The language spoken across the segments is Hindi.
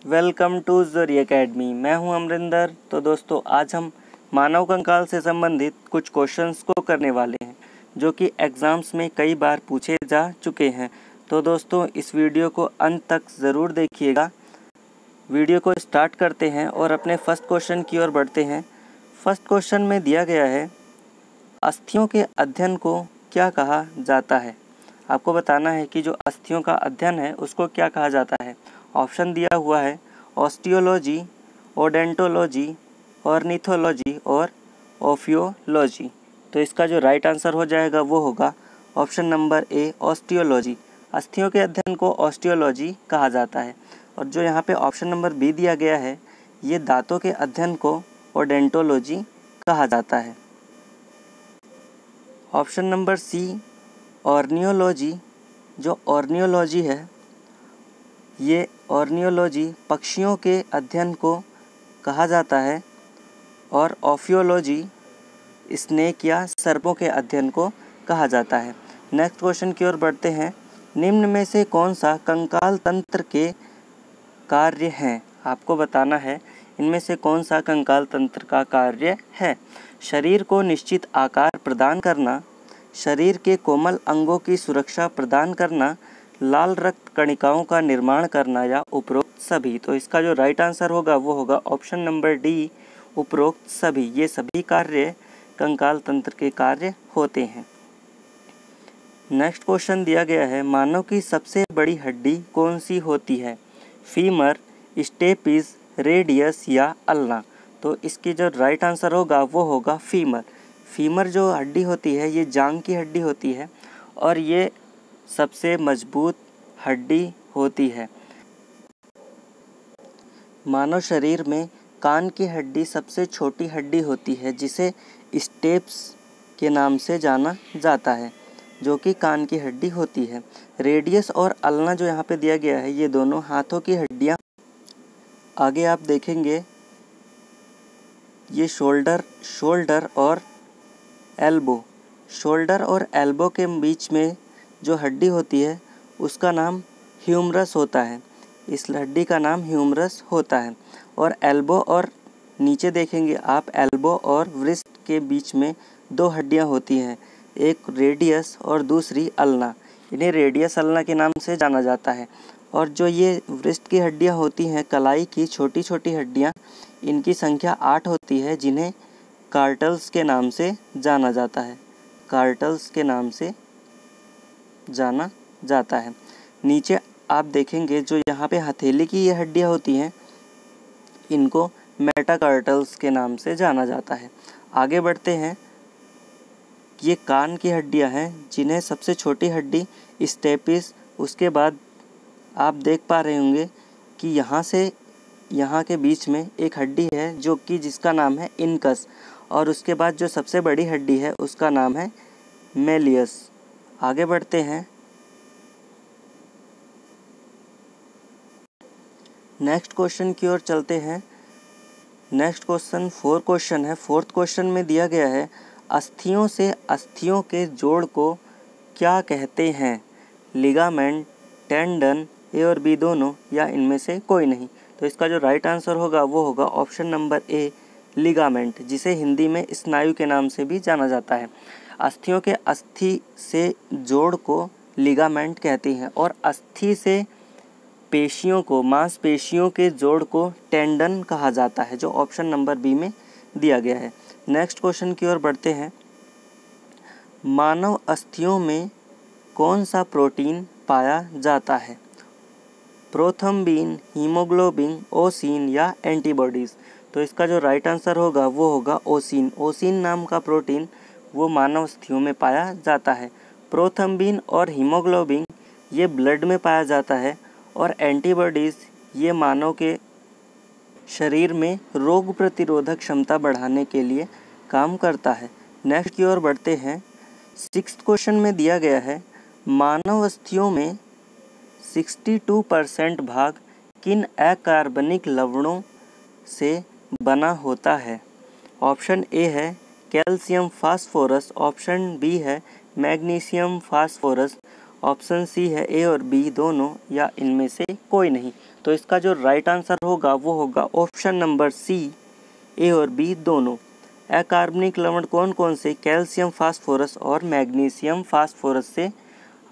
Welcome to ज़ोरी academy. मैं हूं अमरिंदर। तो दोस्तों, आज हम मानव कंकाल से संबंधित कुछ क्वेश्चंस को करने वाले हैं जो कि एग्ज़ाम्स में कई बार पूछे जा चुके हैं। तो दोस्तों, इस वीडियो को अंत तक ज़रूर देखिएगा। वीडियो को स्टार्ट करते हैं और अपने फर्स्ट क्वेश्चन की ओर बढ़ते हैं। फर्स्ट क्वेश्चन में दिया गया है, अस्थियों के अध्ययन को क्या कहा जाता है। आपको बताना है कि जो अस्थियों का अध्ययन है उसको क्या कहा जाता है। ऑप्शन दिया हुआ है ऑस्टियोलॉजी, ओडेंटोलॉजी, ऑर्निथोलॉजी और ओफियोलॉजी। तो इसका जो राइट आंसर हो जाएगा वो होगा ऑप्शन नंबर ए, ऑस्टियोलॉजी। अस्थियों के अध्ययन को ऑस्टियोलॉजी कहा जाता है। और जो यहाँ पे ऑप्शन नंबर बी दिया गया है, ये दांतों के अध्ययन को ओडेंटोलॉजी कहा जाता है। Option number C, ornithology. जो ऑर्नियोलॉजी है, ये ऑर्नियोलॉजी पक्षियों के अध्ययन को कहा जाता है और ओफियोलॉजी स्नेक या सर्पों के अध्ययन को कहा जाता है। नेक्स्ट क्वेश्चन की ओर बढ़ते हैं। निम्न में से कौन सा कंकाल तंत्र के कार्य हैं। आपको बताना है इनमें से कौन सा कंकाल तंत्र का कार्य है। शरीर को निश्चित आकार प्रदान करना, शरीर के कोमल अंगों की सुरक्षा प्रदान करना, लाल रक्त कणिकाओं का निर्माण करना या उपरोक्त सभी। तो इसका जो राइट आंसर होगा वो होगा ऑप्शन नंबर डी, उपरोक्त सभी। ये सभी कार्य कंकाल तंत्र के कार्य होते हैं। नेक्स्ट क्वेश्चन दिया गया है, मानव की सबसे बड़ी हड्डी कौन सी होती है। फीमर, स्टेपिस, रेडियस या अल्ना। तो इसकी जो राइट आंसर होगा वो होगा फीमर। फीमर जो हड्डी होती है ये जांघ की हड्डी होती है और ये सबसे मजबूत हड्डी होती है। मानव शरीर में कान की हड्डी सबसे छोटी हड्डी होती है जिसे स्टेप्स के नाम से जाना जाता है, जो कि कान की हड्डी होती है। रेडियस और अल्ना जो यहाँ पे दिया गया है ये दोनों हाथों की हड्डियाँ। आगे आप देखेंगे ये शोल्डर और एल्बो। शोल्डर और एल्बो के बीच में जो हड्डी होती है उसका नाम ह्यूमरस होता है। इस हड्डी का नाम ह्यूमरस होता है। और एल्बो और नीचे देखेंगे आप, एल्बो और व्रिस्ट के बीच में दो हड्डियां होती हैं, एक रेडियस और दूसरी अल्ना। इन्हें रेडियस अल्ना के नाम से जाना जाता है। और जो ये व्रिस्ट की हड्डियां होती हैं, कलाई की छोटी छोटी हड्डियां, इनकी संख्या 8 होती है जिन्हें कार्टल्स के नाम से जाना जाता है। कार्टल्स के नाम से जाना जाता है। नीचे आप देखेंगे जो यहाँ पे हथेली की ये हड्डियाँ होती हैं, इनको मेटाकार्टल्स के नाम से जाना जाता है। आगे बढ़ते हैं। ये कान की हड्डियाँ हैं जिन्हें सबसे छोटी हड्डी स्टेपिस, उसके बाद आप देख पा रहे होंगे कि यहाँ से यहाँ के बीच में एक हड्डी है जो कि जिसका नाम है इनकस, और उसके बाद जो सबसे बड़ी हड्डी है उसका नाम है मेलियस। आगे बढ़ते हैं। नेक्स्ट क्वेश्चन की ओर चलते हैं। नेक्स्ट क्वेश्चन 4 क्वेश्चन है। फोर्थ क्वेश्चन में दिया गया है, अस्थियों से अस्थियों के जोड़ को क्या कहते हैं। लिगामेंट, टेंडन, ए और बी दोनों, या इनमें से कोई नहीं। तो इसका जो राइट आंसर होगा वो होगा ऑप्शन नंबर ए, लिगामेंट, जिसे हिंदी में स्नायु के नाम से भी जाना जाता है। अस्थियों के अस्थि से जोड़ को लिगामेंट कहते हैं और अस्थि से पेशियों को, मांसपेशियों के जोड़ को टेंडन कहा जाता है, जो ऑप्शन नंबर बी में दिया गया है। नेक्स्ट क्वेश्चन की ओर बढ़ते हैं। मानव अस्थियों में कौन सा प्रोटीन पाया जाता है। प्रोथम्बिन, हीमोग्लोबिन, ओसिन या एंटीबॉडीज़। तो इसका जो राइट आंसर होगा वो होगा ओसिन। ओसिन नाम का प्रोटीन वो मानव अस्थियों में पाया जाता है। प्रोथम्बिन और हीमोग्लोबिन ये ब्लड में पाया जाता है और एंटीबॉडीज़ ये मानव के शरीर में रोग प्रतिरोधक क्षमता बढ़ाने के लिए काम करता है। नेक्स्ट की ओर बढ़ते हैं। 6th क्वेश्चन में दिया गया है, मानव अस्थियों में 62% भाग किन अकार्बनिक लवणों से बना होता है। ऑप्शन ए है कैल्शियम फास्फोरस, ऑप्शन बी है मैग्नीशियम फास्फोरस, ऑप्शन सी है ए और बी दोनों या इनमें से कोई नहीं। तो इसका जो राइट आंसर होगा वो होगा ऑप्शन नंबर सी, ए और बी दोनों। अकार्बनिक लवण कौन कौन से कैल्शियम फास्फोरस और मैग्नीशियम फास्फोरस से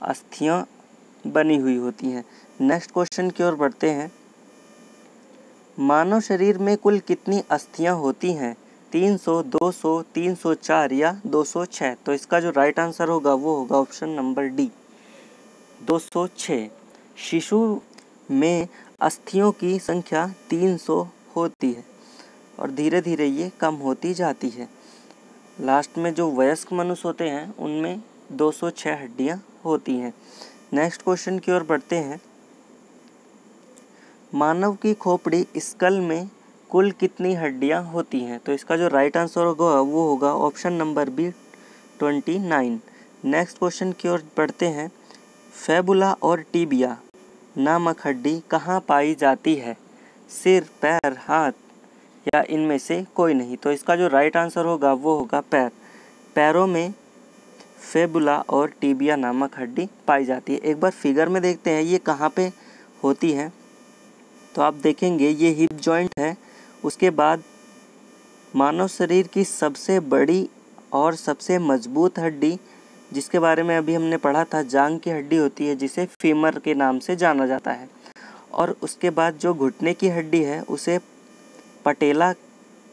अस्थियां बनी हुई होती हैं। नेक्स्ट क्वेश्चन की ओर बढ़ते हैं। मानव शरीर में कुल कितनी अस्थियां होती हैं? 300, 200, 304 या 206। तो इसका जो राइट आंसर होगा वो होगा ऑप्शन नंबर डी, 206। शिशु में अस्थियों की संख्या 300 होती है और धीरे धीरे ये कम होती जाती है। लास्ट में जो वयस्क मनुष्य होते हैं उनमें 206 हड्डियां होती हैं। नेक्स्ट क्वेश्चन की ओर बढ़ते हैं। मानव की खोपड़ी स्कल में कुल कितनी हड्डियां होती हैं? तो इसका जो राइट आंसर होगा वो होगा option number B, 29। Next question की ओर बढ़ते हैं। फेबुला और टिबिया नामक हड्डी कहाँ पाई जाती है? सिर, पैर, हाथ या इनमें से कोई नहीं। तो इसका जो राइट आंसर होगा वो होगा पैर। पैरों में फेबुला और टिबिया नामक हड्डी पाई जाती है। एक बार फिगर में देखते हैं ये कहाँ पे होती है। तो आप देखेंगे ये हिप जॉइंट है। उसके बाद मानव शरीर की सबसे बड़ी और सबसे मजबूत हड्डी जिसके बारे में अभी हमने पढ़ा था, जांघ की हड्डी होती है जिसे फीमर के नाम से जाना जाता है। और उसके बाद जो घुटने की हड्डी है उसे पटेला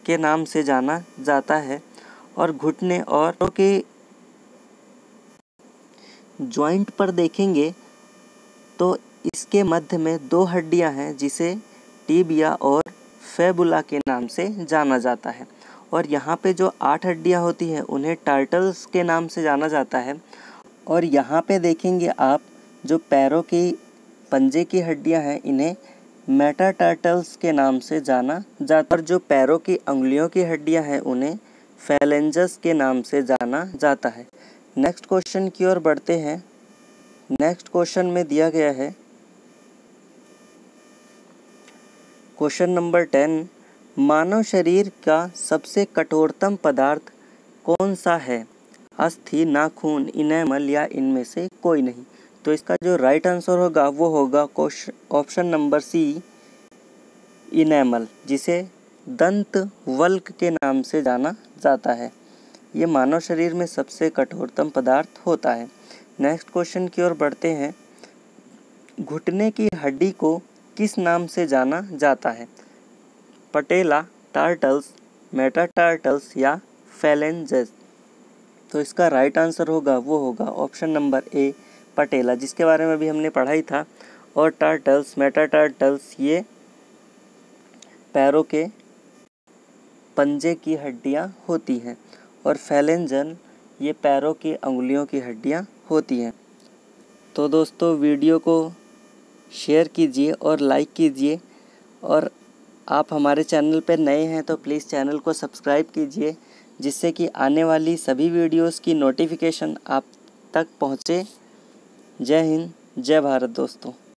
के नाम से जाना जाता है। और घुटने और के जॉइंट पर देखेंगे तो इसके मध्य में दो हड्डियां हैं जिसे टिबिया और फेबुला के नाम से जाना जाता है। और यहाँ पे जो 8 हड्डियां होती हैं उन्हें टार्टल्स के नाम से जाना जाता है। और यहाँ पे देखेंगे आप जो पैरों की पंजे की हड्डियां हैं इन्हें मेटाटार्टल्स के नाम से जाना जाता है। और जो पैरों की अंगुलियों की हड्डियां हैं उन्हें फैलेंजस के नाम से जाना जाता है। नेक्स्ट क्वेश्चन की ओर बढ़ते हैं। नेक्स्ट क्वेश्चन में दिया गया है क्वेश्चन नंबर 10। मानव शरीर का सबसे कठोरतम पदार्थ कौन सा है? अस्थि, नाखून, इनेमल या इनमें से कोई नहीं। तो इसका जो राइट आंसर होगा वो होगा ऑप्शन नंबर सी, इनेमल, जिसे दंत वल्क के नाम से जाना जाता है। ये मानव शरीर में सबसे कठोरतम पदार्थ होता है। नेक्स्ट क्वेश्चन की ओर बढ़ते हैं। घुटने की हड्डी को किस नाम से जाना जाता है? पटेला, टार्टल्स, मेटाटार्टल्स या फैलेंजेस। तो इसका राइट आंसर होगा वो होगा ऑप्शन नंबर ए, पटेला, जिसके बारे में भी हमने पढ़ा ही था। और टार्टल्स, मेटाटार्टल्स ये पैरों के पंजे की हड्डियां होती हैं और फैलेंजन ये पैरों की अंगुलियों की हड्डियां होती हैं। तो दोस्तों वीडियो को शेयर कीजिए और लाइक कीजिए। और आप हमारे चैनल पर नए हैं तो प्लीज़ चैनल को सब्सक्राइब कीजिए जिससे कि आने वाली सभी वीडियोस की नोटिफिकेशन आप तक पहुँचे। जय हिंद, जय भारत दोस्तों।